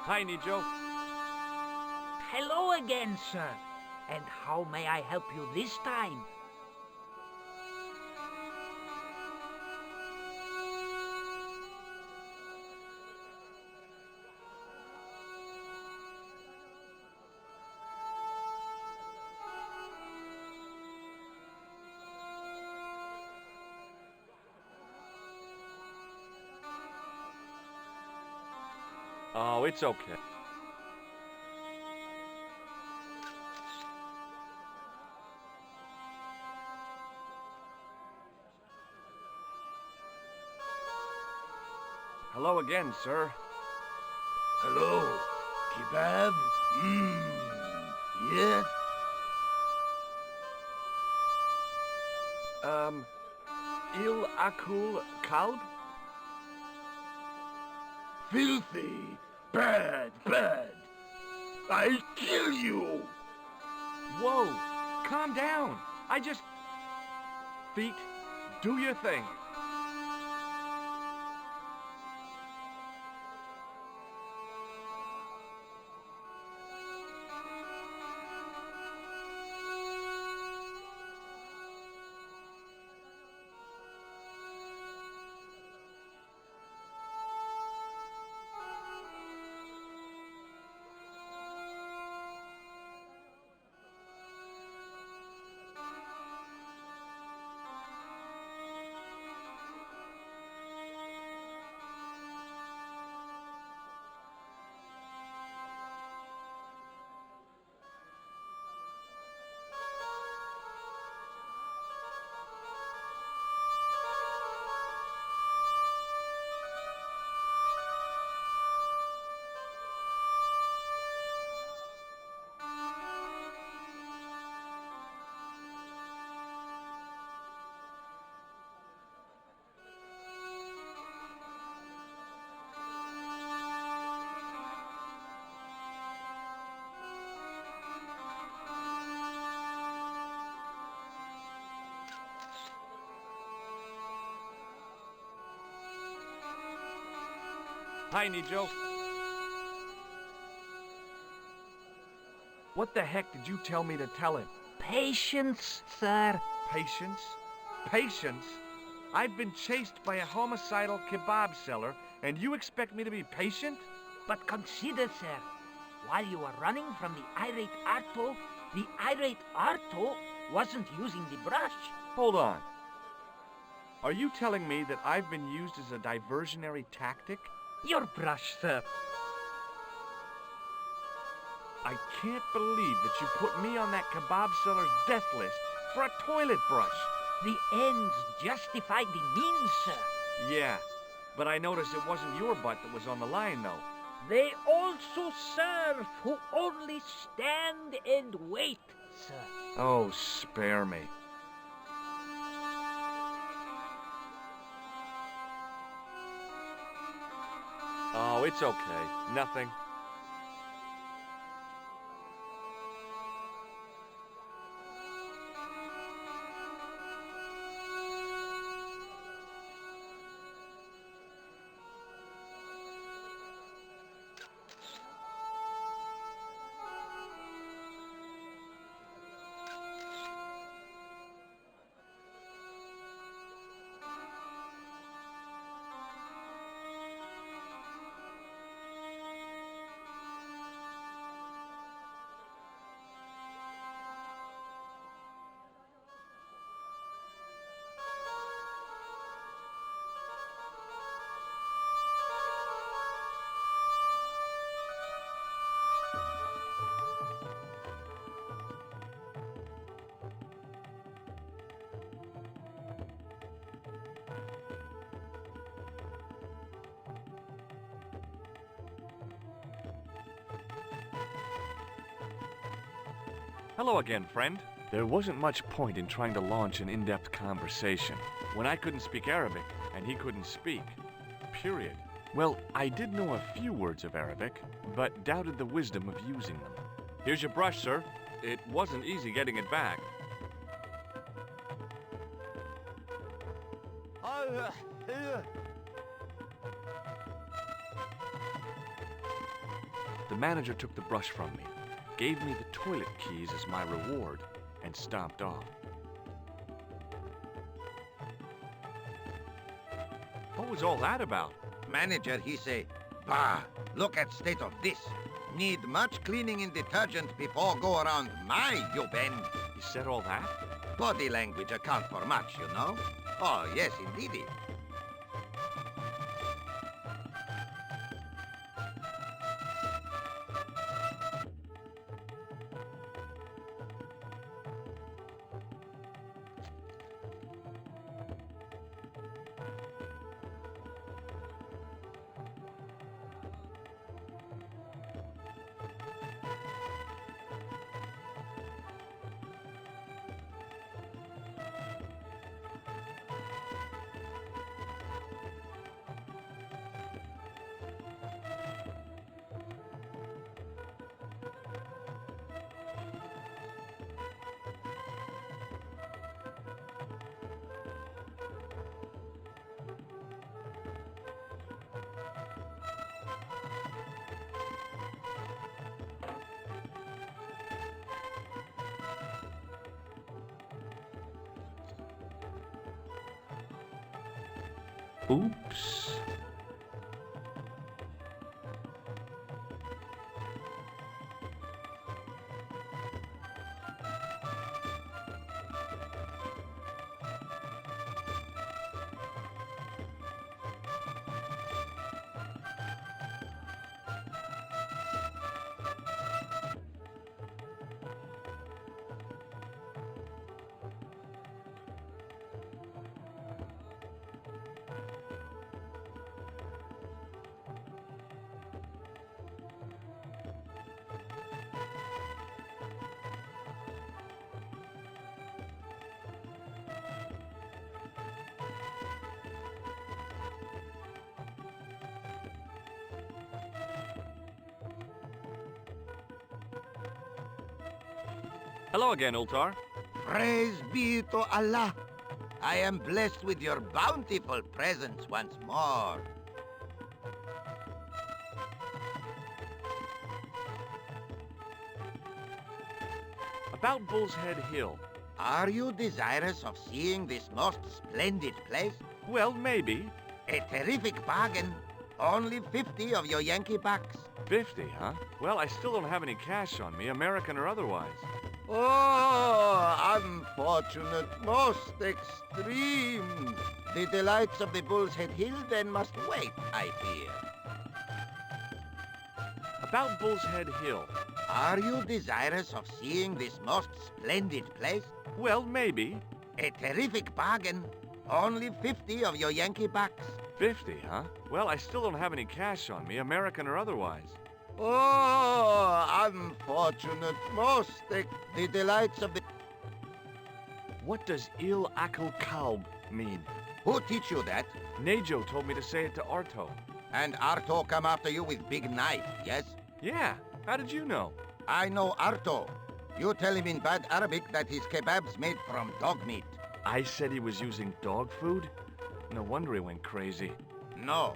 Hi, Nijo. Hello again, sir. And how may I help you this time? Oh, it's okay. Hello again, sir. Hello, kebab? Yes? Il akul kalb? Filthy, bad. I'll kill you! Whoa! Calm down! Feet, do your thing. Hi, Nijo. What the heck did you tell me to tell him? Patience, sir. Patience? Patience? I've been chased by a homicidal kebab seller, and you expect me to be patient? But consider, sir, while you were running from the irate Arto wasn't using the brush. Hold on. Are you telling me that I've been used as a diversionary tactic? Your brush, sir. I can't believe that you put me on that kebab seller's death list for a toilet brush. The ends justify the means, sir. Yeah, but I noticed it wasn't your butt that was on the line, though. They also serve who only stand and wait, sir. Oh, spare me. Oh, it's okay. Nothing. Hello again, friend. There wasn't much point in trying to launch an in-depth conversation when I couldn't speak Arabic and he couldn't speak. Period. Well, I did know a few words of Arabic, but doubted the wisdom of using them. Here's your brush, sir. It wasn't easy getting it back. The manager took the brush from me, gave me the toilet keys as my reward, and stomped off. What was all that about? Manager, he say, bah, look at state of this. Need much cleaning and detergent before go around my you bend. He said all that? Body language account for much, you know. Oh, yes, indeedy. Oops. Hello again, Ultar. Praise be to Allah. I am blessed with your bountiful presence once more. About Bull's Head Hill. Are you desirous of seeing this most splendid place? Well, maybe. A terrific bargain. Only 50 of your Yankee bucks. 50, huh? Well, I still don't have any cash on me, American or otherwise. Oh, unfortunate, most extreme. The delights of the Bull's Head Hill then must wait, I fear. About Bull's Head Hill. Are you desirous of seeing this most splendid place? Well, maybe. A terrific bargain. Only 50 of your Yankee bucks. 50, huh? Well, I still don't have any cash on me, American or otherwise. Oh, unfortunate, the delights of the... What does Il Akal Kalb mean? Who teach you that? Nejo told me to say it to Arto. And Arto come after you with big knife, yes? Yeah, how did you know? I know Arto. You tell him in bad Arabic that his kebab's made from dog meat. I said he was using dog food? No wonder he went crazy. No.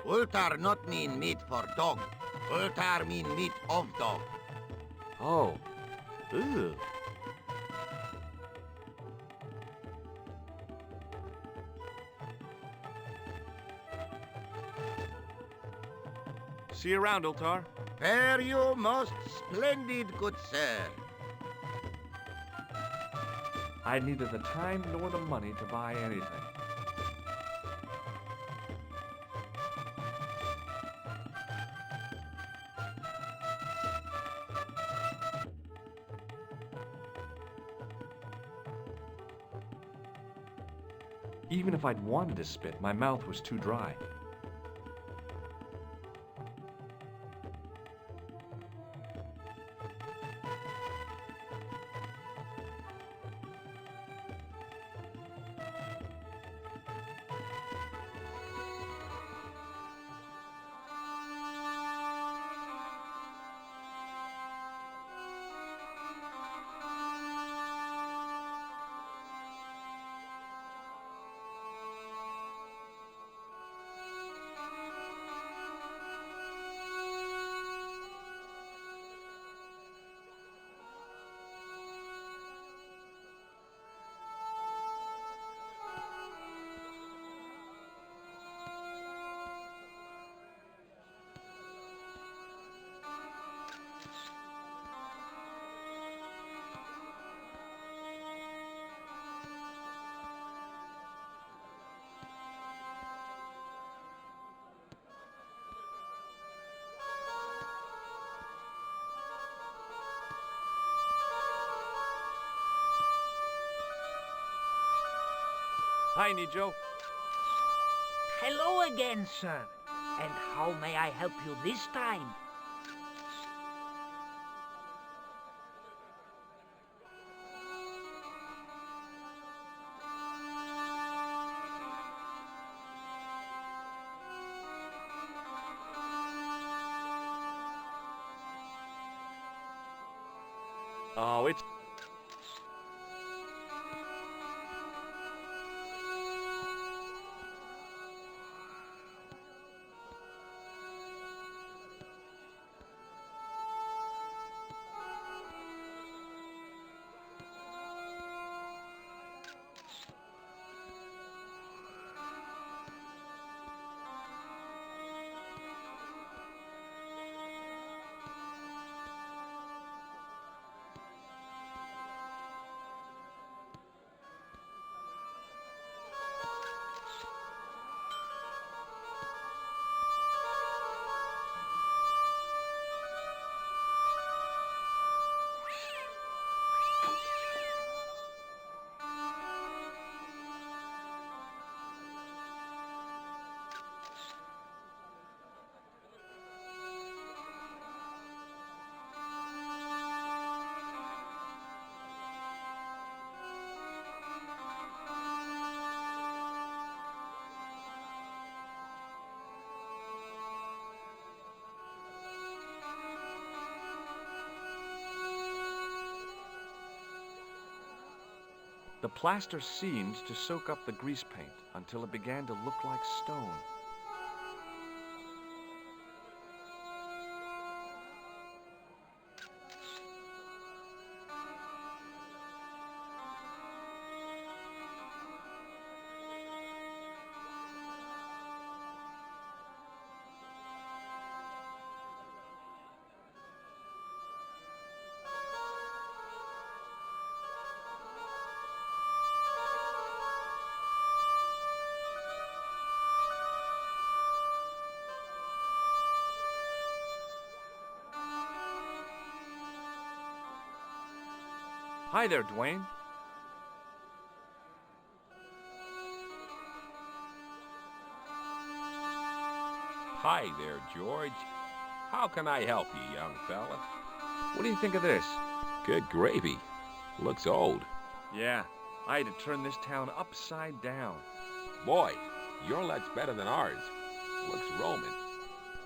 Ultar not mean meat for dog. Ultar mean meat of dog. Oh. Ew. See you around, Ultar. Fare you most splendid, good sir. I neither the time nor the money to buy anything. Even if I'd wanted to spit, my mouth was too dry. Hi, Nijo. Hello again, sir. And how may I help you this time? Oh, it's... The plaster seemed to soak up the grease paint until it began to look like stone. Hi there, Dwayne. Hi there, George. How can I help you, young fella? What do you think of this? Good gravy. Looks old. Yeah, I had to turn this town upside down. Boy, your luck's better than ours. Looks Roman.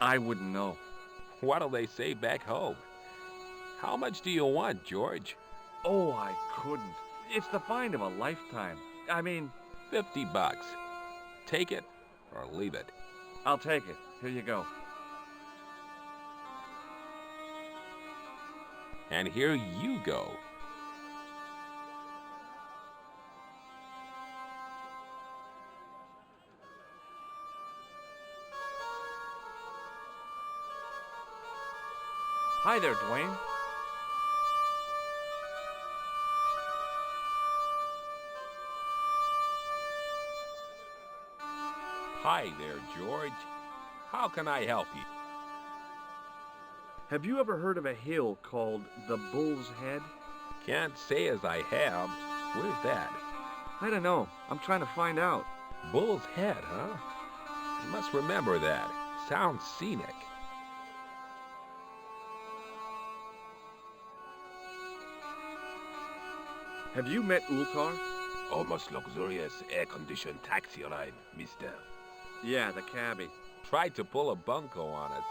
I wouldn't know. What'll they say back home? How much do you want, George? Oh, I couldn't. It's the find of a lifetime. I mean... $50. Take it or leave it. I'll take it. Here you go. And here you go. Hi there, Dwayne. Hi there, George. How can I help you? Have you ever heard of a hill called the Bull's Head? Can't say as I have. Where's that? I don't know. I'm trying to find out. Bull's Head, huh? I must remember that. Sounds scenic. Have you met Ultar? Almost luxurious air-conditioned taxi ride, mister. Yeah, the cabbie. Tried to pull a bunco on us.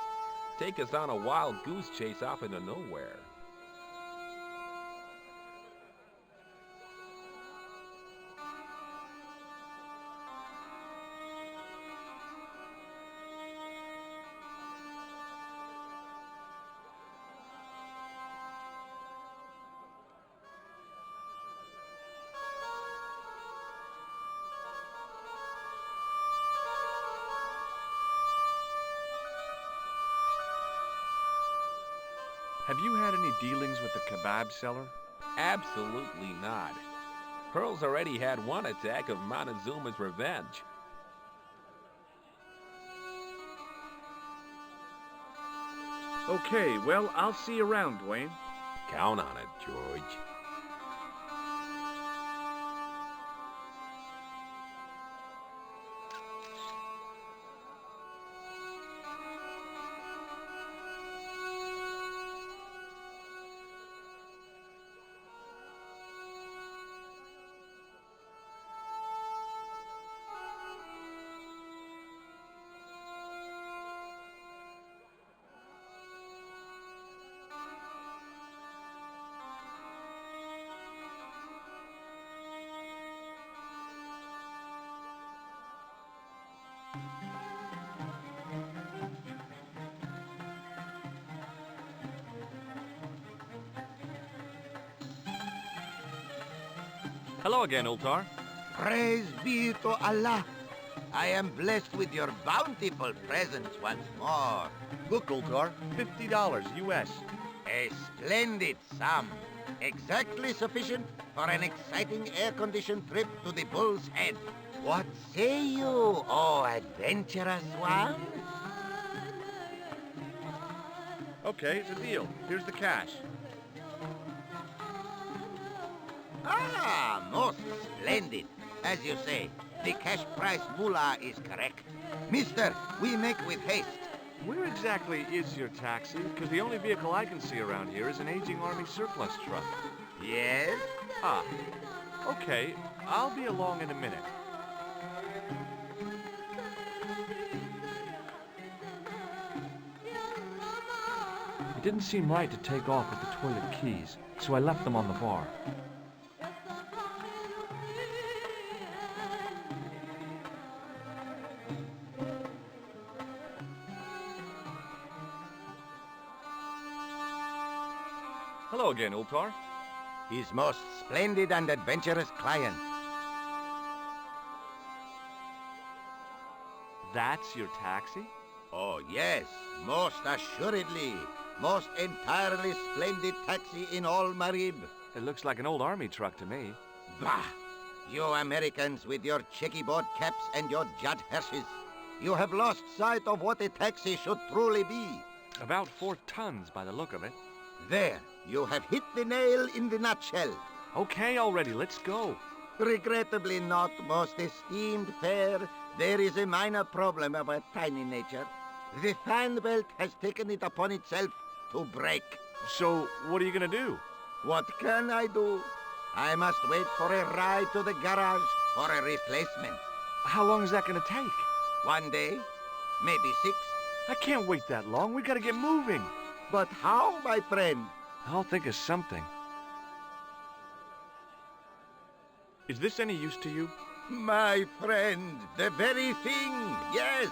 Take us on a wild goose chase off into nowhere. Have you had any dealings with the kebab seller? Absolutely not. Pearl's already had one attack of Montezuma's revenge. Okay, well, I'll see you around, Dwayne. Count on it, George. Hello again, Ultar. Praise be to Allah. I am blessed with your bountiful presence once more. Look, Ultar, $50 US. A splendid sum. Exactly sufficient for an exciting air-conditioned trip to the Bull's Head. What say you, oh adventurous one? Okay, it's a deal. Here's the cash. Ah, most splendid. As you say, the cash price moolah is correct. Mister, we make with haste. Where exactly is your taxi? Because the only vehicle I can see around here is an aging Army surplus truck. Yes? Ah, okay. I'll be along in a minute. It didn't seem right to take off with the toilet keys, so I left them on the bar. Hello again, Ultar. His most splendid and adventurous client. That's your taxi? Oh, yes, most assuredly. Most entirely splendid taxi in all Marib. It looks like an old Army truck to me. Bah! You Americans with your checkerboard caps and your Judd Hershes. You have lost sight of what a taxi should truly be. About 4 tons by the look of it. There, you have hit the nail in the nutshell. Okay already, let's go. Regrettably not, most esteemed fair. There is a minor problem of a tiny nature. The fan belt has taken it upon itself to break. So, what are you gonna do? What can I do? I must wait for a ride to the garage for a replacement. How long is that gonna take? 1 day, maybe 6. I can't wait that long. We gotta get moving. But how, my friend? I'll think of something. Is this any use to you? My friend, the very thing, yes.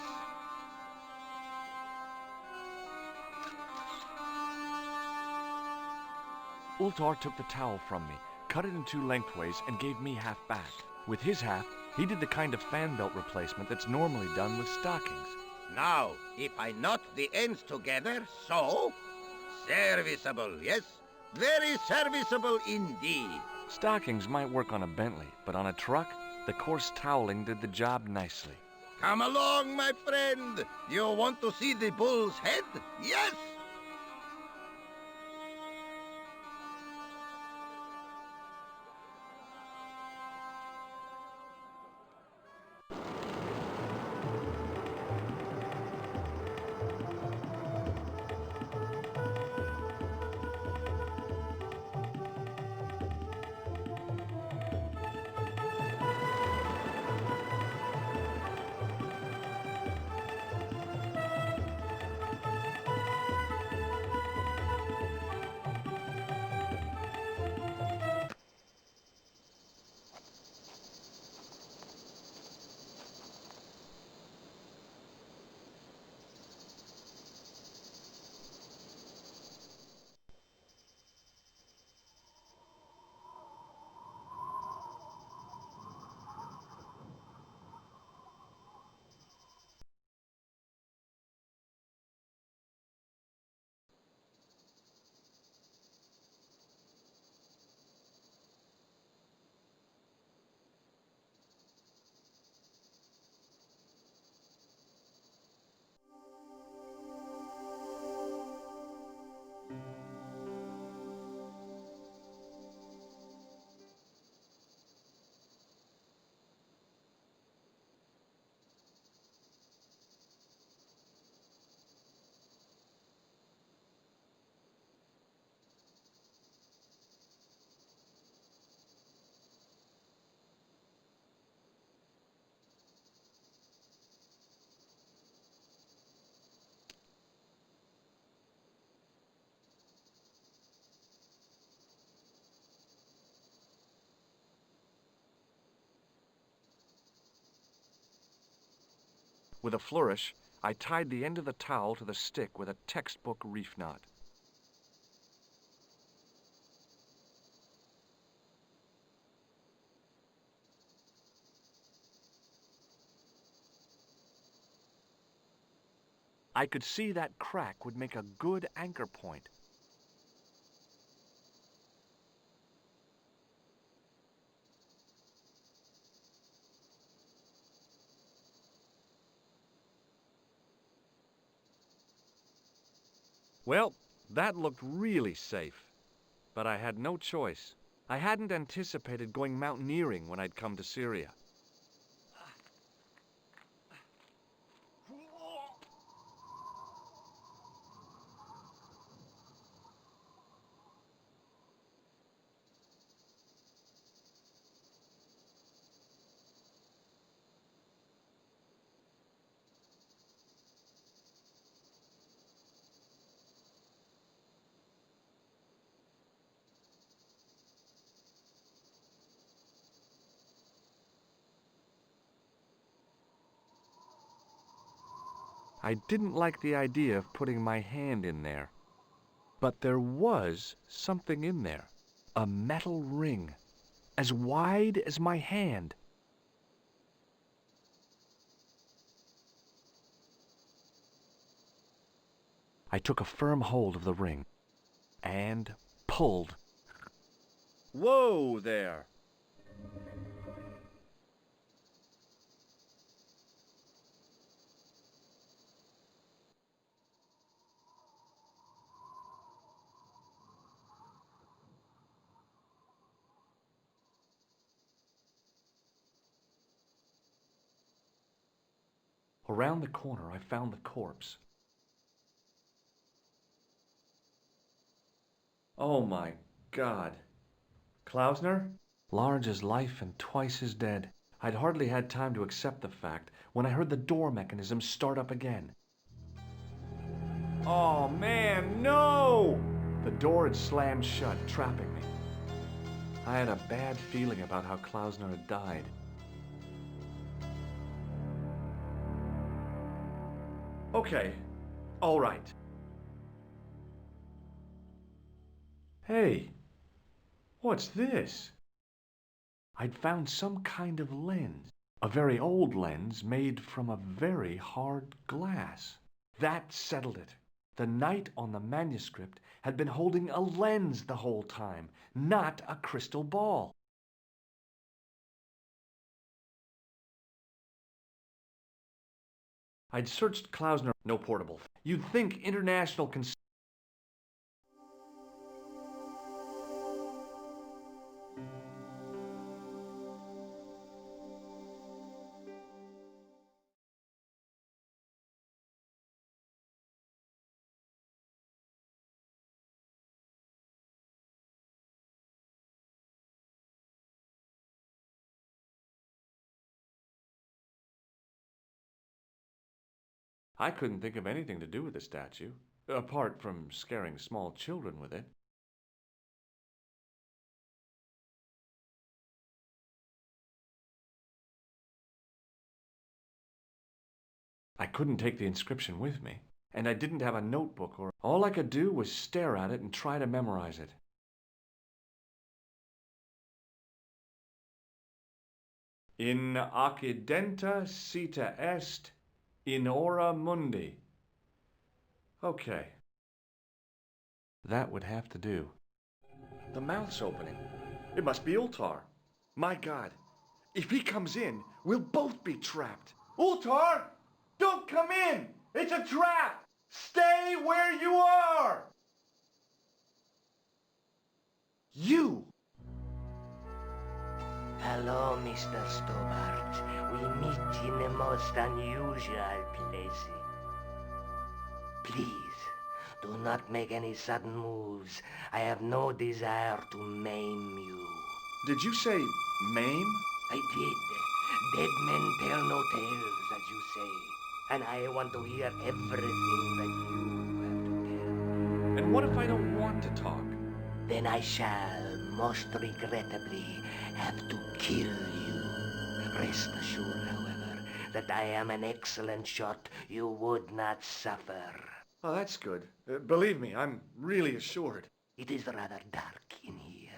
Ultar took the towel from me, cut it in 2 lengthways, and gave me half back. With his half, he did the kind of fan belt replacement that's normally done with stockings. Now, if I knot the ends together, so... Serviceable, yes? Very serviceable indeed. Stockings might work on a Bentley, but on a truck, the coarse toweling did the job nicely. Come along, my friend. You want to see the Bull's Head? Yes? With a flourish, I tied the end of the towel to the stick with a textbook reef knot. I could see that crack would make a good anchor point. Well, that looked really safe. But I had no choice. I hadn't anticipated going mountaineering when I'd come to Syria. I didn't like the idea of putting my hand in there. But there was something in there. A metal ring, as wide as my hand. I took a firm hold of the ring and pulled. Whoa there! Around the corner, I found the corpse. Oh my God. Klausner? Large as life and twice as dead. I'd hardly had time to accept the fact when I heard the door mechanism start up again. Oh man, no! The door had slammed shut, trapping me. I had a bad feeling about how Klausner had died. Okay, all right. Hey, what's this? I'd found some kind of lens. A very old lens made from a very hard glass. That settled it. The knight on the manuscript had been holding a lens the whole time, not a crystal ball. I'd searched Klausner, no portable. You'd think international I couldn't think of anything to do with the statue, apart from scaring small children with it. I couldn't take the inscription with me, and I didn't have a notebook or... All I could do was stare at it and try to memorize it. In accidenta cita est in hora mundi. Okay. That would have to do. The mouth's opening. It must be Ultar. My God. If he comes in, we'll both be trapped. Ultar! Don't come in! It's a trap! Stay where you are! You! Hello, Mr. Stobart. We meet in the most unusual places. Please, do not make any sudden moves. I have no desire to maim you. Did you say maim? I did. Dead men tell no tales, as you say. And I want to hear everything that you have to tell. And what if I don't want to talk? Then I shall, most regrettably, have to kill you. Rest assured, however, that I am an excellent shot you would not suffer. Oh, that's good. Believe me, I'm really assured. It is rather dark in here.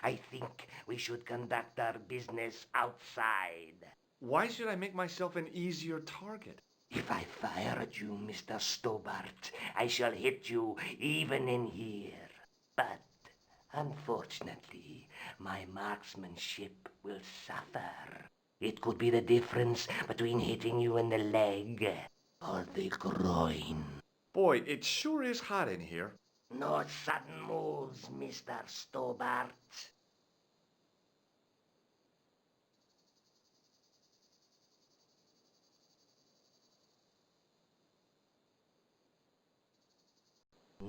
I think we should conduct our business outside. Why should I make myself an easier target? If I fire at you, Mr. Stobart, I shall hit you even in here. But, unfortunately, my marksmanship will suffer. It could be the difference between hitting you in the leg or the groin. Boy, it sure is hot in here. No sudden moves, Mr. Stobart.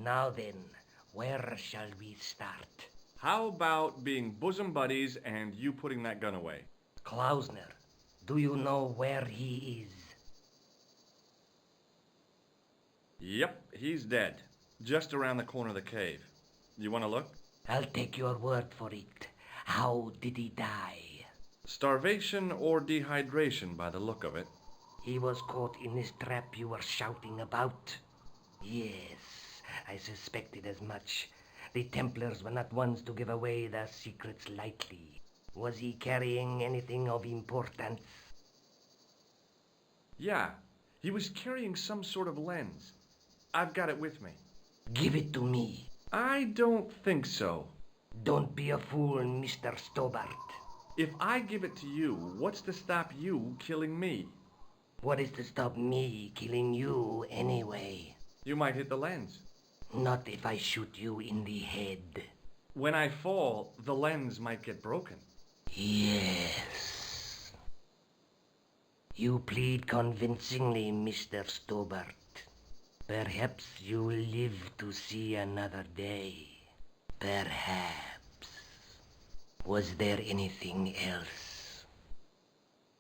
Now then, where shall we start? How about being bosom buddies and you putting that gun away? Klausner, do you know where he is? Yep, he's dead. Just around the corner of the cave. You want to look? I'll take your word for it. How did he die? Starvation or dehydration by the look of it. He was caught in this trap you were shouting about. Yes, I suspected as much. The Templars were not ones to give away their secrets lightly. Was he carrying anything of importance? Yeah, he was carrying some sort of lens. I've got it with me. Give it to me. I don't think so. Don't be a fool, Mr. Stobart. If I give it to you, what's to stop you killing me? What is to stop me killing you anyway? You might hit the lens. Not if I shoot you in the head. When I fall, the lens might get broken. Yes. You plead convincingly, Mr. Stobart. Perhaps you will live to see another day. Perhaps. Was there anything else?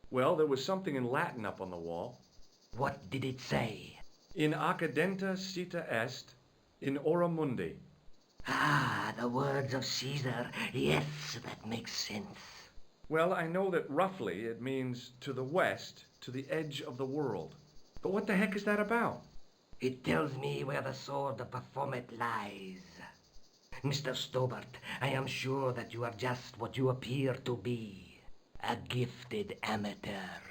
Well, there was something in Latin up on the wall. What did it say? In accidenta cita est, in ora mundi. Ah, the words of Caesar. Yes, that makes sense. Well, I know that roughly it means to the west, to the edge of the world. But what the heck is that about? It tells me where the sword of Baphomet lies. Mr. Stobart, I am sure that you are just what you appear to be. A gifted amateur.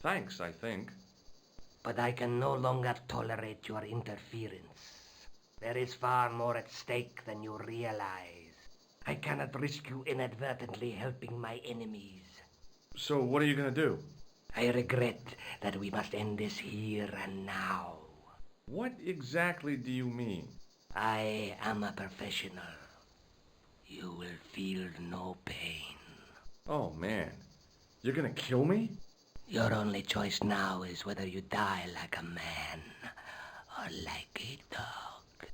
Thanks, I think. But I can no longer tolerate your interference. There is far more at stake than you realize. I cannot risk you inadvertently helping my enemies. So what are you going to do? I regret that we must end this here and now. What exactly do you mean? I am a professional. You will feel no pain. Oh, man. You're going to kill me? Your only choice now is whether you die like a man or like a dog.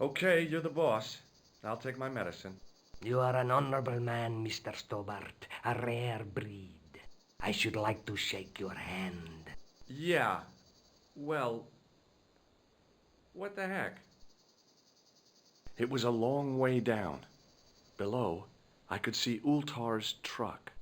Okay, you're the boss. I'll take my medicine. You are an honorable man, Mr. Stobart, a rare breed. I should like to shake your hand. Yeah. Well, what the heck? It was a long way down. Below, I could see Ultar's truck.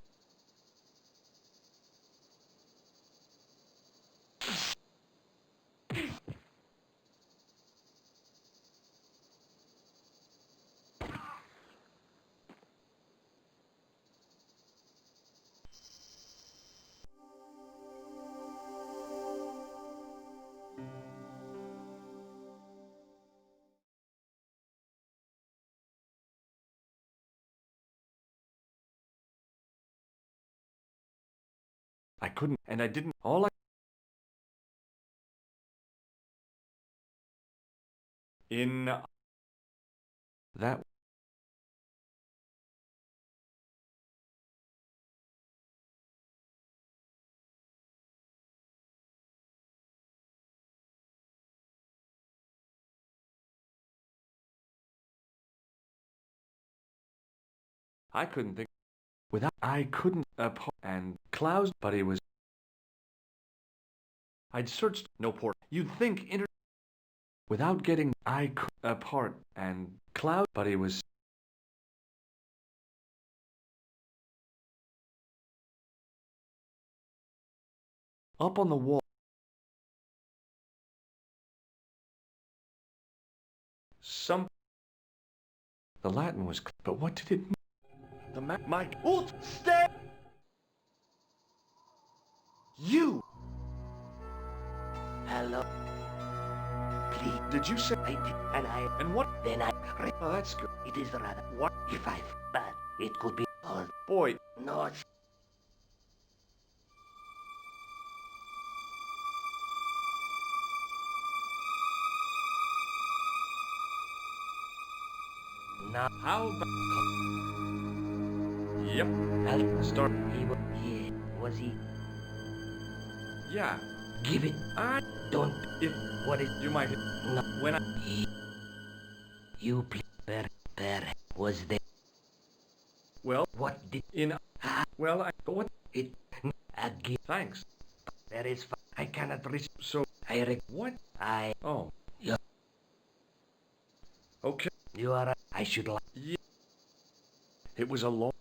I couldn't, and I didn't. All I... In... That... I couldn't think... Without... I couldn't... And Klaus... But he was... I'd searched... No port... You'd think... Without getting... I could... Apart... And Klaus... But he was... Up on the wall... Some... The Latin was... But what did it mean? The Mike... Stay! You! Hello? Please. Did you say... I did, and I... And what... Then I... Oh, that's good. It is rather... What? If I... But it could be... All... Boy, No, now... how about... Yep. Start. Was he? Yeah. Give it. Don't. If... What is? You might... No. When I... You please. Where was there? Well, What did? in... Well, I... What? It. Again. Thanks. There is. I cannot reach. So... I. What? I. Oh. Yeah. Okay. You are. I should like. Yeah. It was a long...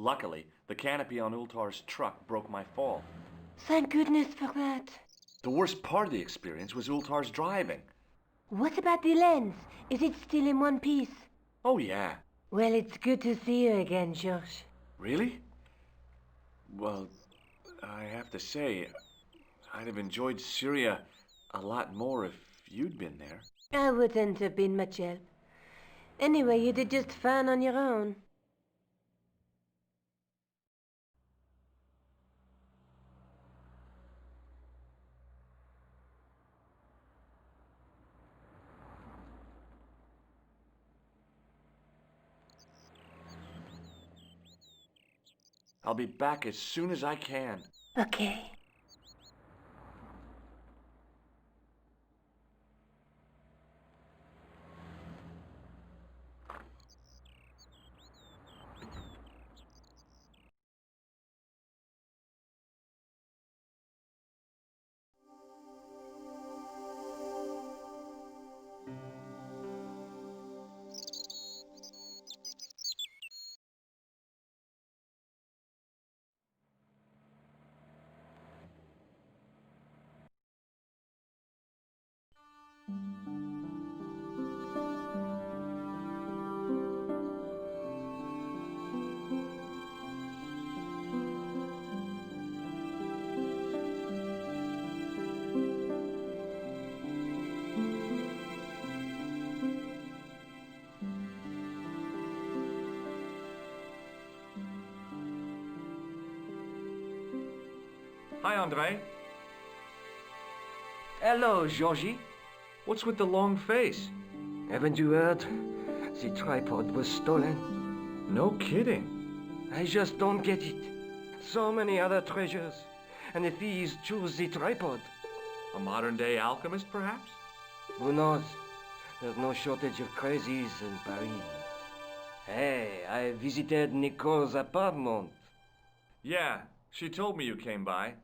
Luckily, the canopy on Ultar's truck broke my fall. Thank goodness for that. The worst part of the experience was Ultar's driving. What about the lens? Is it still in one piece? Oh, yeah. Well, it's good to see you again, George. Really? Well, I have to say, I'd have enjoyed Syria a lot more if you'd been there. I wouldn't have been much help. Anyway, you did just fine on your own. I'll be back as soon as I can. Okay. Hi, Andre. Hello, Georgie. What's with the long face? Haven't you heard? The tripod was stolen. No kidding. I just don't get it. So many other treasures, and the thieves choose the tripod. A modern-day alchemist, perhaps? Who knows? There's no shortage of crazies in Paris. Hey, I visited Nicole's apartment. Yeah, she told me you came by.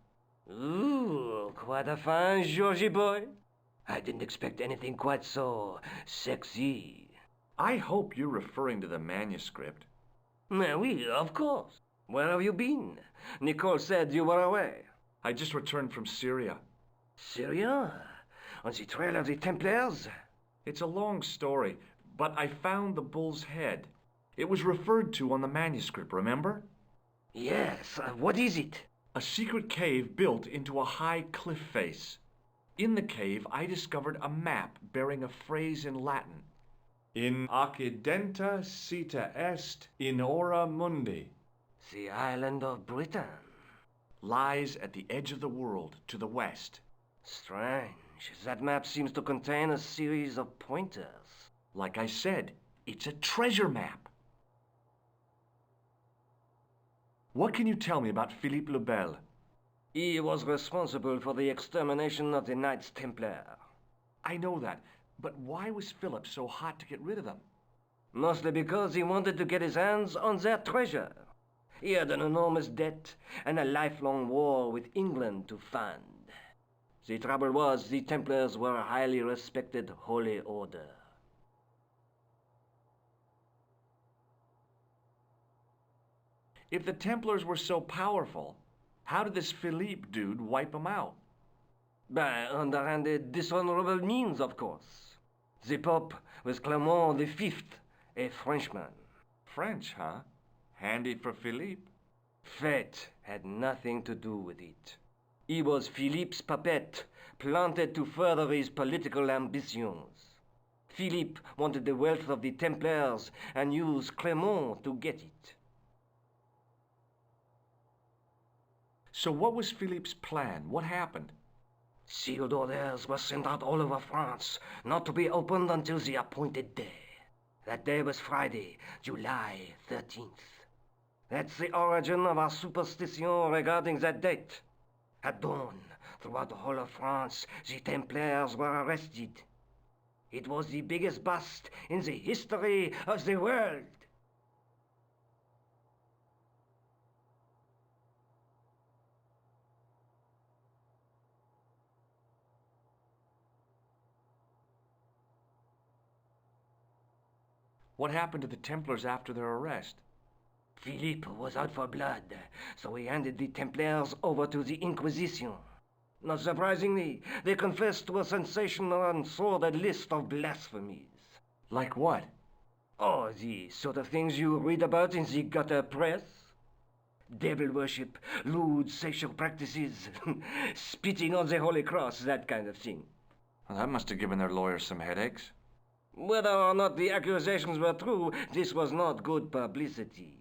Ooh, quite a fine Georgie boy. I didn't expect anything quite so sexy. I hope you're referring to the manuscript. Oui, of course. Where have you been? Nicole said you were away. I just returned from Syria. Syria? On the trail of the Templars? It's a long story, but I found the bull's head. It was referred to on the manuscript, remember? Yes, what is it? A secret cave built into a high cliff face. In the cave, I discovered a map bearing a phrase in Latin. In accidenta sita est in ora mundi. The island of Britain. Lies at the edge of the world, to the west. Strange. That map seems to contain a series of pointers. Like I said, it's a treasure map. What can you tell me about Philippe le Bel? He was responsible for the extermination of the Knights Templar. I know that, but why was Philip so hot to get rid of them? Mostly because he wanted to get his hands on their treasure. He had an enormous debt and a lifelong war with England to fund. The trouble was the Templars were a highly respected holy order. If the Templars were so powerful, how did this Philippe dude wipe them out? By underhanded, dishonorable means, of course. The Pope was Clement V, a Frenchman. French, huh? Handy for Philippe. Fate had nothing to do with it. He was Philippe's puppet, planted to further his political ambitions. Philippe wanted the wealth of the Templars and used Clement to get it. So what was Philippe's plan? What happened? Sealed orders were sent out all over France, not to be opened until the appointed day. That day was Friday, July 13th. That's the origin of our superstition regarding that date. At dawn, throughout the whole of France, the Templars were arrested. It was the biggest bust in the history of the world. What happened to the Templars after their arrest? Philippe was out for blood, so he handed the Templars over to the Inquisition. Not surprisingly, they confessed to a sensational and sordid list of blasphemies. Like what? Oh, the sort of things you read about in the gutter press. Devil worship, lewd sexual practices, spitting on the Holy Cross, that kind of thing. Well, that must have given their lawyers some headaches. Whether or not the accusations were true, this was not good publicity.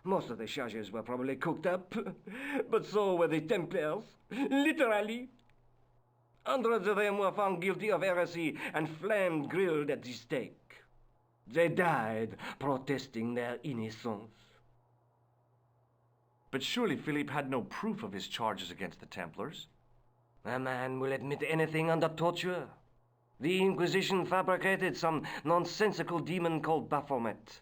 Most of the charges were probably cooked up, but so were the Templars, literally. Hundreds of them were found guilty of heresy and flamed grilled at the stake. They died protesting their innocence. But surely Philippe had no proof of his charges against the Templars. A man will admit anything under torture. The Inquisition fabricated some nonsensical demon called Baphomet,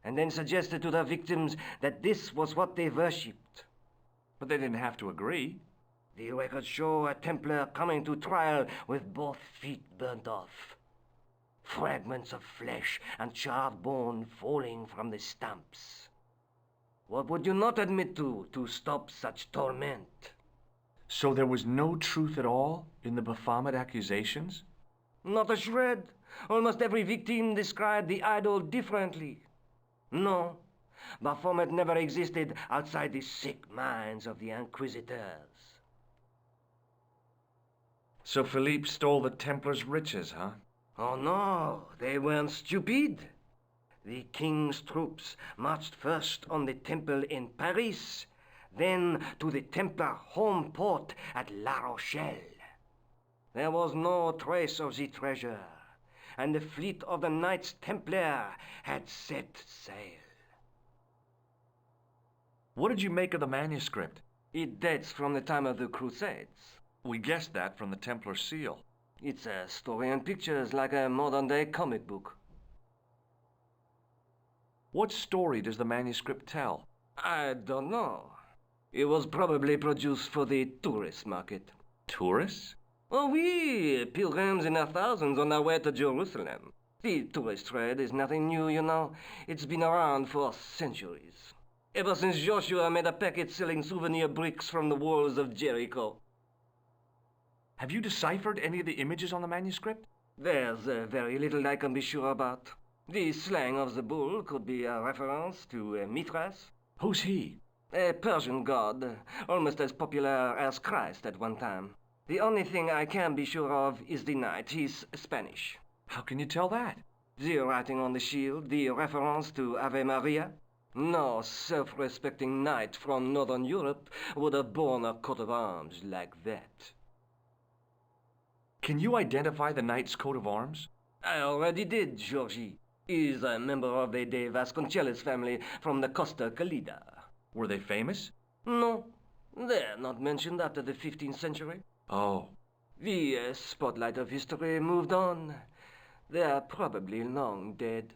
and then suggested to their victims that this was what they worshipped. But they didn't have to agree. The records show a Templar coming to trial with both feet burnt off. Fragments of flesh and charred bone falling from the stumps. What would you not admit to stop such torment? So there was no truth at all in the Baphomet accusations? Not a shred. Almost every victim described the idol differently. No, Baphomet never existed outside the sick minds of the Inquisitors. So Philippe stole the Templars' riches, huh? Oh no, they weren't stupid. The king's troops marched first on the temple in Paris, then to the Templar home port at La Rochelle. There was no trace of the treasure, and the fleet of the Knights Templar had set sail. What did you make of the manuscript? It dates from the time of the Crusades. We guessed that from the Templar seal. It's a story and pictures like a modern-day comic book. What story does the manuscript tell? I don't know. It was probably produced for the tourist market. Tourists? Oh, oui, pilgrims in their thousands on their way to Jerusalem. The tourist trade is nothing new, you know. It's been around for centuries. Ever since Joshua made a packet selling souvenir bricks from the walls of Jericho. Have you deciphered any of the images on the manuscript? There's very little I can be sure about. The slang of the bull could be a reference to Mithras. Who's he? A Persian god, almost as popular as Christ at one time. The only thing I can be sure of is the knight. He's Spanish. How can you tell that? The writing on the shield, the reference to Ave Maria. No self-respecting knight from Northern Europe would have borne a coat of arms like that. Can you identify the knight's coat of arms? I already did, Georgie. He's a member of the De Vasconcelos family from the Costa Calida. Were they famous? No, they're not mentioned after the 15th century. Oh. The spotlight of history moved on. They're probably long dead.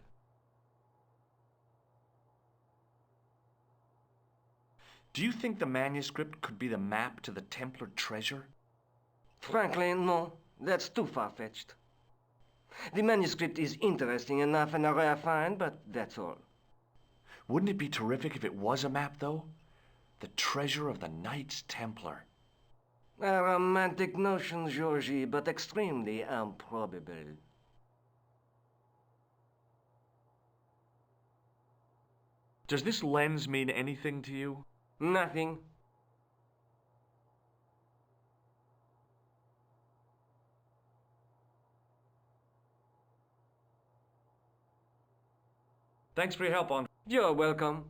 Do you think the manuscript could be the map to the Templar treasure? Frankly, no. That's too far-fetched. The manuscript is interesting enough and a rare find, but that's all. Wouldn't it be terrific if it was a map, though? The treasure of the Knights Templar. A romantic notion, Georgie, but extremely improbable. Does this lens mean anything to you? Nothing. Thanks for your help on... You're welcome.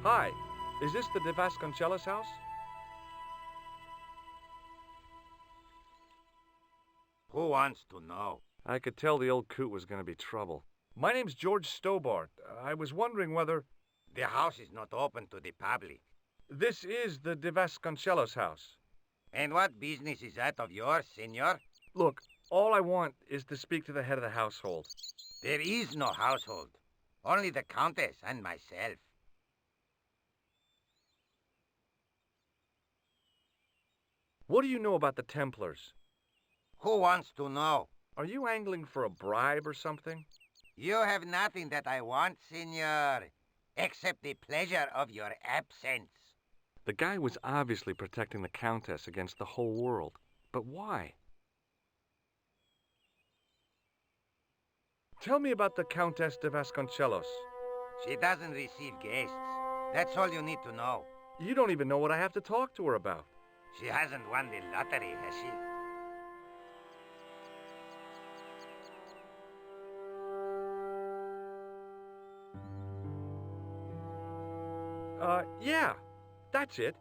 Hi, is this the De Vasconcelos house? Who wants to know? I could tell the old coot was going to be trouble. My name's George Stobart. I was wondering whether... The house is not open to the public. This is the De Vasconcelos house. And what business is that of yours, senor? Look, all I want is to speak to the head of the household. There is no household. Only the Countess and myself. What do you know about the Templars? Who wants to know? Are you angling for a bribe or something? You have nothing that I want, senor, except the pleasure of your absence. The guy was obviously protecting the Countess against the whole world. But why? Tell me about the Countess de Vasconcelos. She doesn't receive guests. That's all you need to know. You don't even know what I have to talk to her about. She hasn't won the lottery, has she? Yeah, that's it.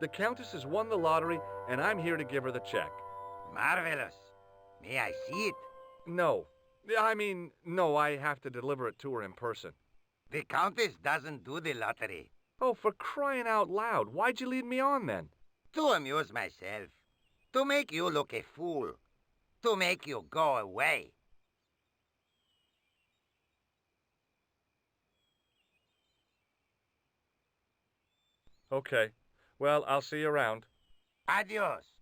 The Countess has won the lottery, and I'm here to give her the check. Marvelous. May I see it? No. No, I have to deliver it to her in person. The Countess doesn't do the lottery. Oh, for crying out loud, why'd you lead me on then? To amuse myself. To make you look a fool. To make you go away. Okay. Well, I'll see you around. Adios.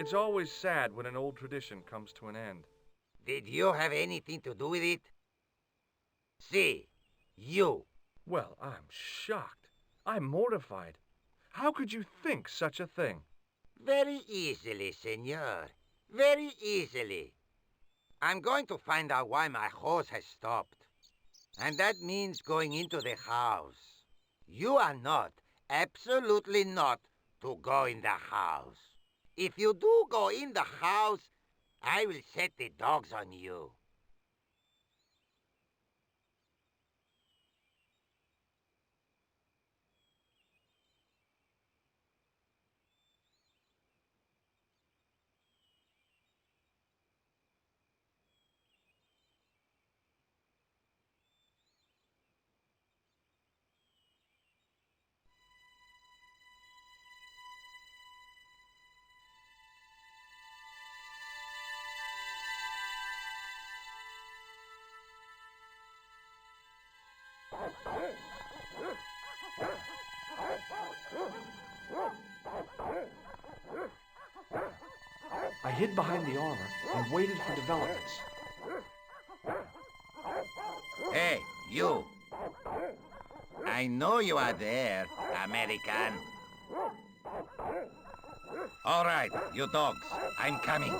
It's always sad when an old tradition comes to an end. Did you have anything to do with it? See, you. Well, I'm shocked. I'm mortified. How could you think such a thing? Very easily, senor. Very easily. I'm going to find out why my horse has stopped. And that means going into the house. You are not, absolutely not, to go in the house. If you do go in the house, I will set the dogs on you. I hid behind the armor and waited for developments. Hey, you. I know you are there, American. All right, you dogs, I'm coming.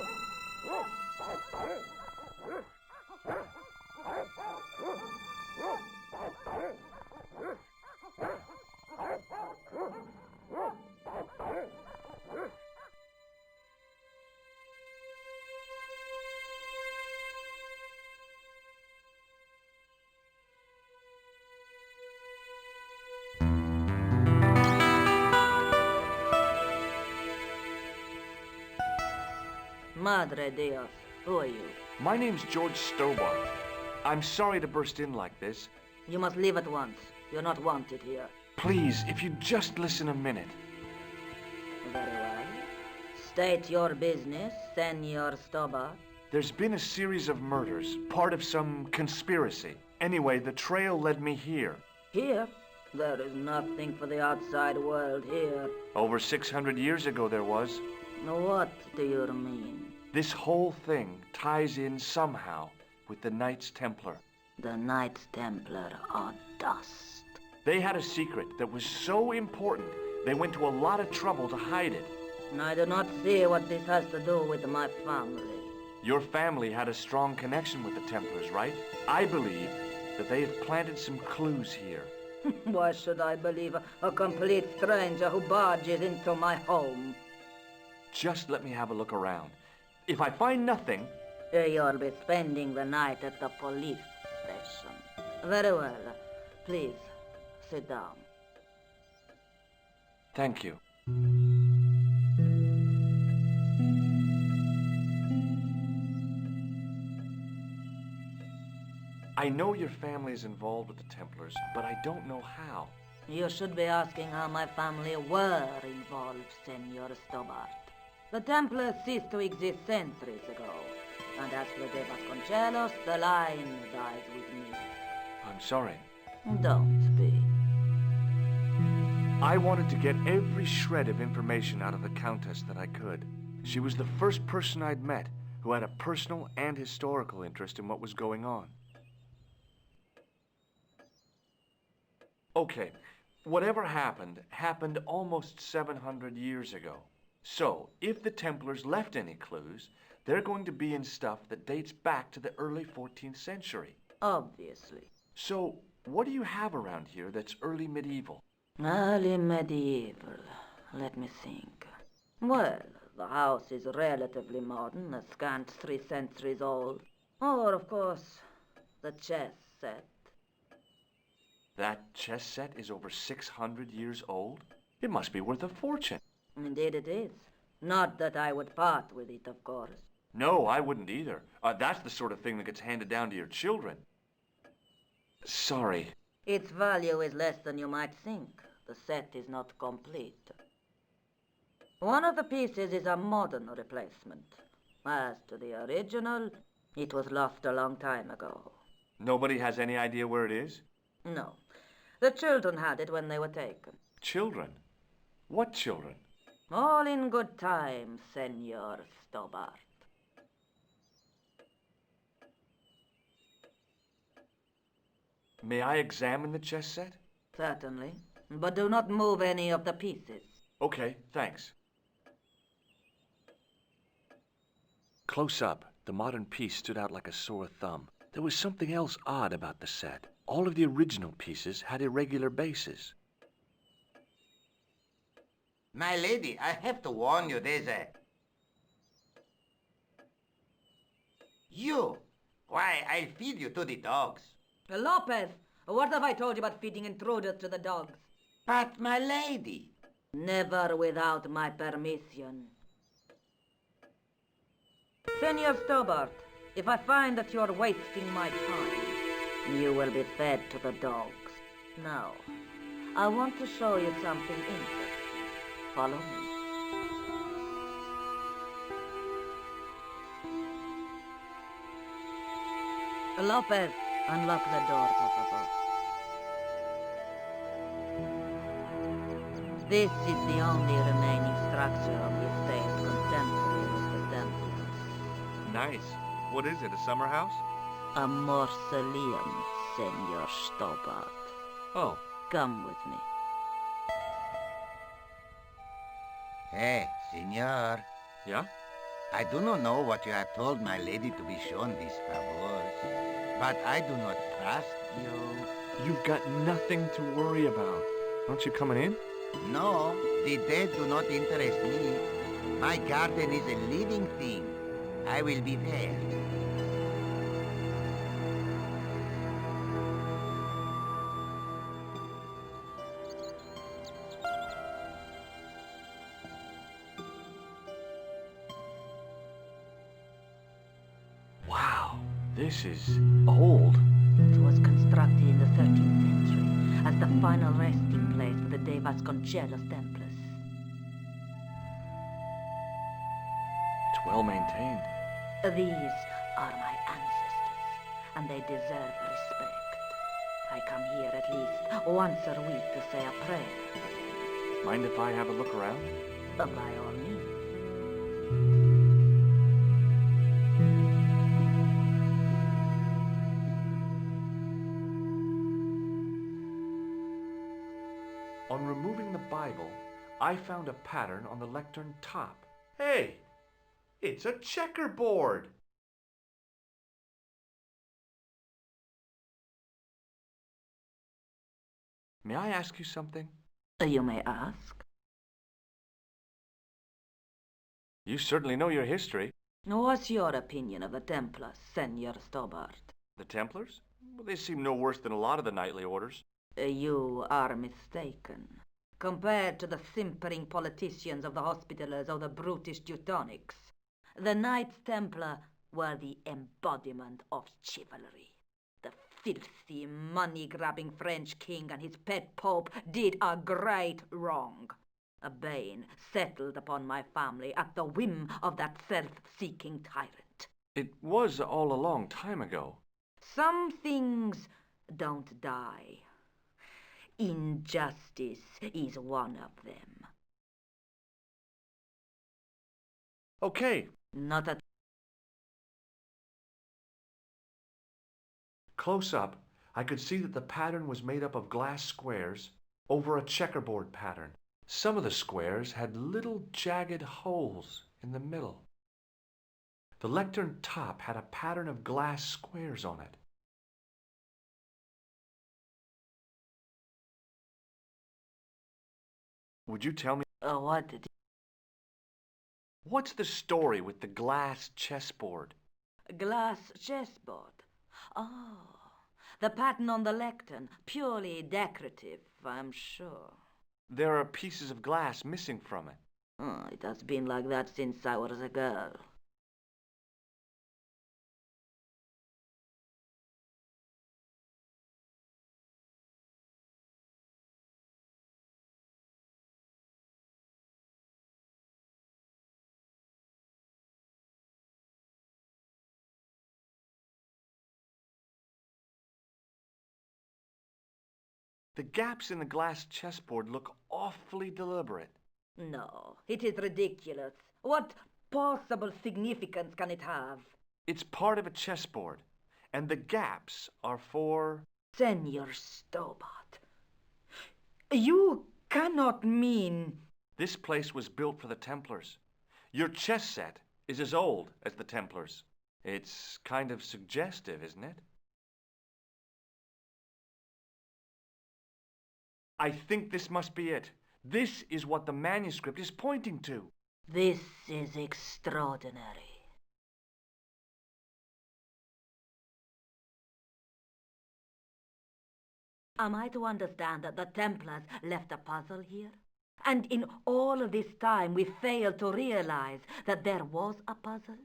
Madre Dios, who are you? My name's George Stobart. I'm sorry to burst in like this. You must leave at once. You're not wanted here. Please, if you'd just listen a minute. Very well. State your business, Senor Stobart. There's been a series of murders, part of some conspiracy. Anyway, the trail led me here. Here? There is nothing for the outside world here. Over 600 years ago there was. What do you mean? This whole thing ties in somehow with the Knights Templar. The Knights Templar are dust. They had a secret that was so important, they went to a lot of trouble to hide it. I do not see what this has to do with my family. Your family had a strong connection with the Templars, right? I believe that they have planted some clues here. Why should I believe a complete stranger who barges into my home? Just let me have a look around. If I find nothing... You'll be spending the night at the police station. Very well. Please, sit down. Thank you. I know your family is involved with the Templars, but I don't know how. You should be asking how my family were involved, Senor Stobart. The Templars ceased to exist centuries ago. And as for De Vasconcelos, the line dies with me. I'm sorry. Don't be. I wanted to get every shred of information out of the Countess that I could. She was the first person I'd met who had a personal and historical interest in what was going on. Okay, whatever happened almost 700 years ago. So, if the Templars left any clues, they're going to be in stuff that dates back to the early 14th century. Obviously. So, what do you have around here that's early medieval? Early medieval. Let me think. Well, the house is relatively modern, a scant 3 centuries old. Or, of course, the chess set. That chess set is over 600 years old? It must be worth a fortune. Indeed it is. Not that I would part with it, of course. No, I wouldn't either. That's the sort of thing that gets handed down to your children. Sorry. Its value is less than you might think. The set is not complete. One of the pieces is a modern replacement. As to the original, it was lost a long time ago. Nobody has any idea where it is? No. The children had it when they were taken. Children? What children? All in good time, Senor Stobart. May I examine the chess set? Certainly. But do not move any of the pieces. Okay, thanks. Close up, the modern piece stood out like a sore thumb. There was something else odd about the set. All of the original pieces had irregular bases. My lady, I have to warn you, there's a... You! Why, I'll feed you to the dogs. Lopez, what have I told you about feeding intruders to the dogs? But, my lady... Never without my permission. Senor Stobart, if I find that you're wasting my time, you will be fed to the dogs. Now, I want to show you something interesting. Follow me. Lopez, unlock the door, Papa. This is the only remaining structure of the estate contemporary with the Templars. Nice. What is it, a summer house? A mausoleum, Senor Stobart. Oh, Come with me. Hey, senor. yeah? I do not know what you have told my lady to be shown these favors, but I do not trust you. You've got nothing to worry about. Aren't you coming in? No, the dead do not interest me. My garden is a living thing. I will be there. Wow, this is old. It was constructed in the 13th century as the final resting place for the De Vasconcelos Templars. It's well maintained. These are my ancestors, and they deserve respect. I come here at least once a week to say a prayer. Mind if I have a look around? By all means. On removing the Bible, I found a pattern on the lectern top. Hey! It's a checkerboard! May I ask you something? You may ask. You certainly know your history. What's your opinion of the Templars, Senor Stobart? The Templars? Well, they seem no worse than a lot of the knightly orders. You are mistaken. Compared to the simpering politicians of the Hospitallers or the brutish Teutonics, the Knights Templar were the embodiment of chivalry. The filthy, money-grabbing French king and his pet pope did a great wrong. A bane settled upon my family at the whim of that self-seeking tyrant. It was all a long time ago. Some things don't die. Injustice is one of them. Okay, Not at close up, I could see that the pattern was made up of glass squares over a checkerboard pattern. Some of the squares had little jagged holes in the middle. The lectern top had a pattern of glass squares on it. Would you tell me, what did what's the story with the glass chessboard? glass chessboard? Oh, the pattern on the lectern, purely decorative, I'm sure. There are pieces of glass missing from it. Oh, it has been like that since I was a girl. The gaps in the glass chessboard look awfully deliberate. No, it is ridiculous. What possible significance can it have? It's part of a chessboard, and the gaps are for... Senor Stobart, you cannot mean... This place was built for the Templars. Your chess set is as old as the Templars. It's kind of suggestive, isn't it? I think this must be it. This is what the manuscript is pointing to. This is extraordinary. Am I to understand that the Templars left a puzzle here? And in all of this time we failed to realize that there was a puzzle?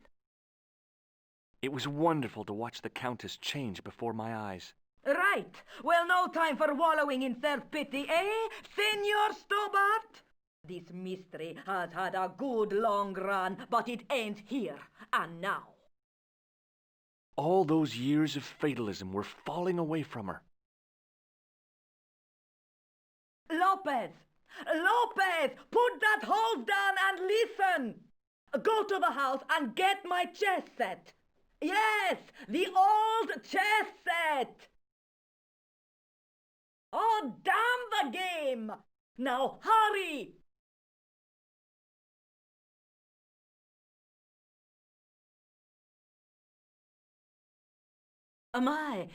It was wonderful to watch the Countess change before my eyes. Right. Well, no time for wallowing in self-pity, eh, Senor Stobart? This mystery has had a good long run, but it ends here and now. All those years of fatalism were falling away from her. Lopez! Lopez! Put that hose down and listen! Go to the house and get my chess set. Yes, the old chess set! Oh, damn the game! Now hurry! My,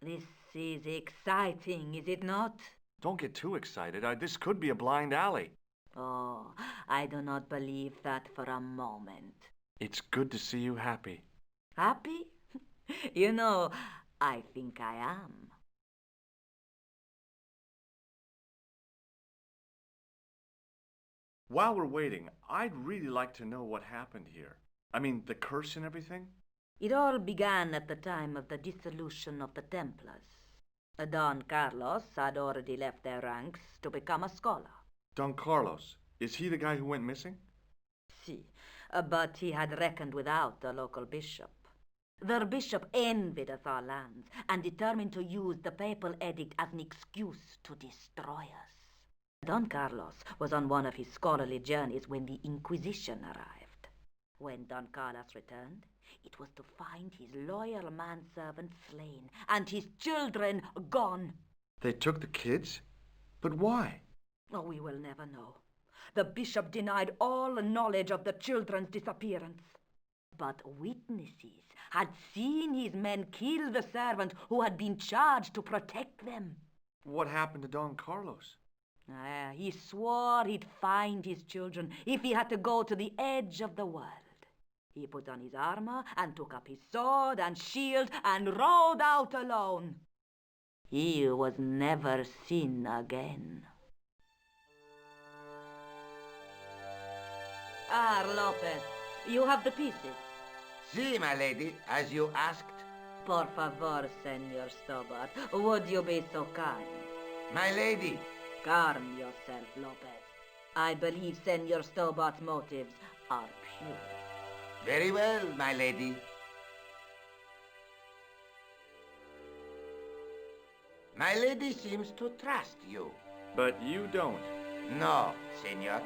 this is exciting, is it not? Don't get too excited. This could be a blind alley. Oh, I do not believe that for a moment. It's good to see you happy. Happy? You know, I think I am. While we're waiting, I'd really like to know what happened here. I mean, the curse and everything? It all began at the time of the dissolution of the Templars. Don Carlos had already left their ranks to become a scholar. Don Carlos, is he the guy who went missing? Si, but he had reckoned without the local bishop. Their bishop envied us our lands and determined to use the papal edict as an excuse to destroy us. Don Carlos was on one of his scholarly journeys when the Inquisition arrived. When Don Carlos returned, it was to find his loyal manservant slain and his children gone. They took the kids? But why? Oh, we will never know. The bishop denied all knowledge of the children's disappearance. But witnesses had seen his men kill the servant who had been charged to protect them. What happened to Don Carlos? He swore he'd find his children if he had to go to the edge of the world. He put on his armor and took up his sword and shield and rode out alone. He was never seen again. Lopez, you have the pieces. Si, my lady, as you asked. Por favor, Senor Stobart, would you be so kind? My lady. Calm yourself, Lopez. I believe Senor Stobart's motives are pure. Very well, my lady. My lady seems to trust you. But you don't. No, senor.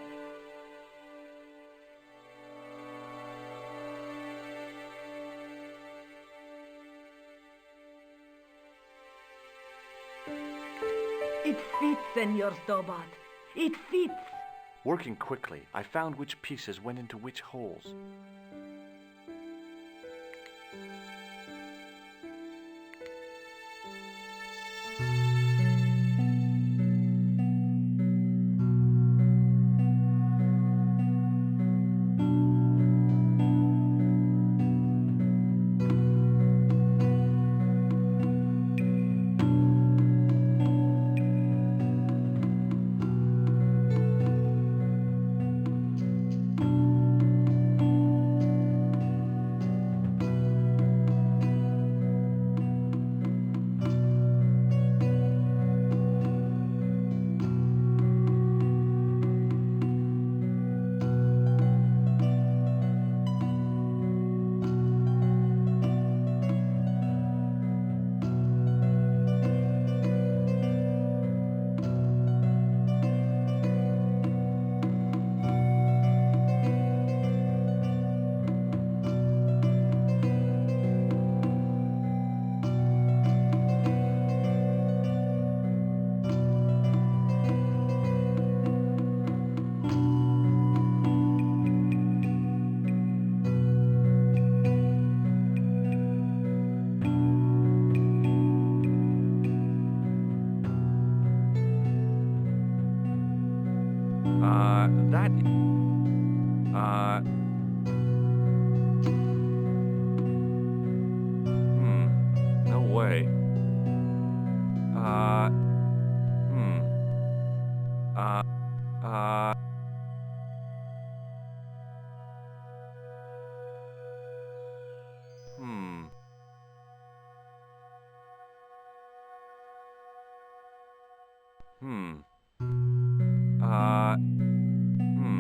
It fits, Senor Stobart. It fits. Working quickly, I found which pieces went into which holes. way. Hmm. Hmm. Hmm.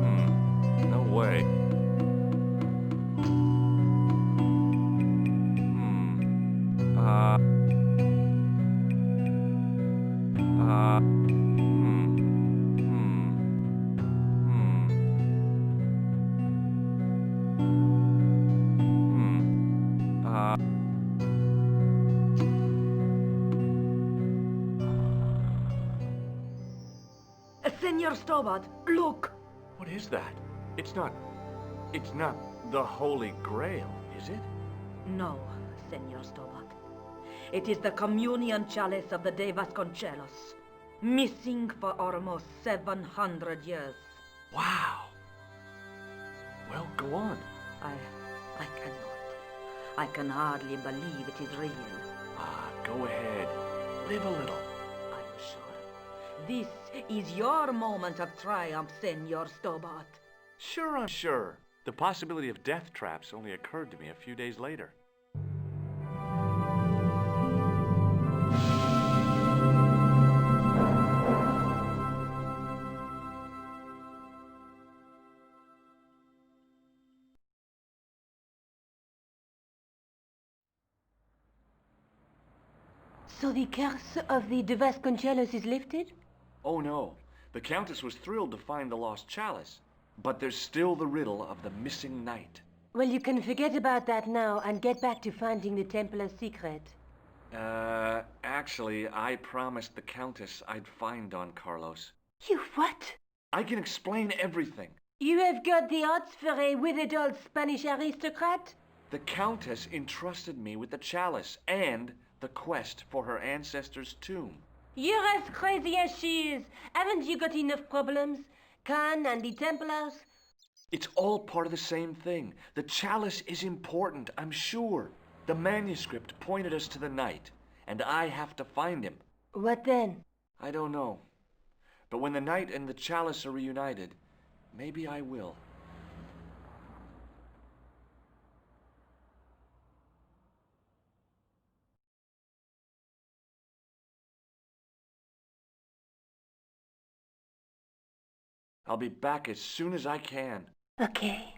Hmm. No way. Hmm. Senor Stobart, look! What is that? It's not the Holy Grail, is it? No, Senor Stobart. It is the communion chalice of the De Vasconcelos, missing for almost 700 years. Wow. Well, go on. I cannot. I can hardly believe it is real. Go ahead. Live a little. Are you sure? This is your moment of triumph, Senor Stobart. Sure, I'm sure. The possibility of death traps only occurred to me a few days later. So the curse of the De Vasconcelos is lifted? Oh no, the Countess was thrilled to find the lost chalice, but there's still the riddle of the missing knight. Well, you can forget about that now and get back to finding the Templar's secret. Actually, I promised the Countess I'd find Don Carlos. You what? I can explain everything. You have got the odds for a withered old Spanish aristocrat? The Countess entrusted me with the chalice and the quest for her ancestor's tomb. You're as crazy as she is. Haven't you got enough problems? Khan and the Templars? It's all part of the same thing. The chalice is important, I'm sure. The manuscript pointed us to the knight, and I have to find him. What then? I don't know. But when the knight and the chalice are reunited, maybe I will. I'll be back as soon as I can. Okay.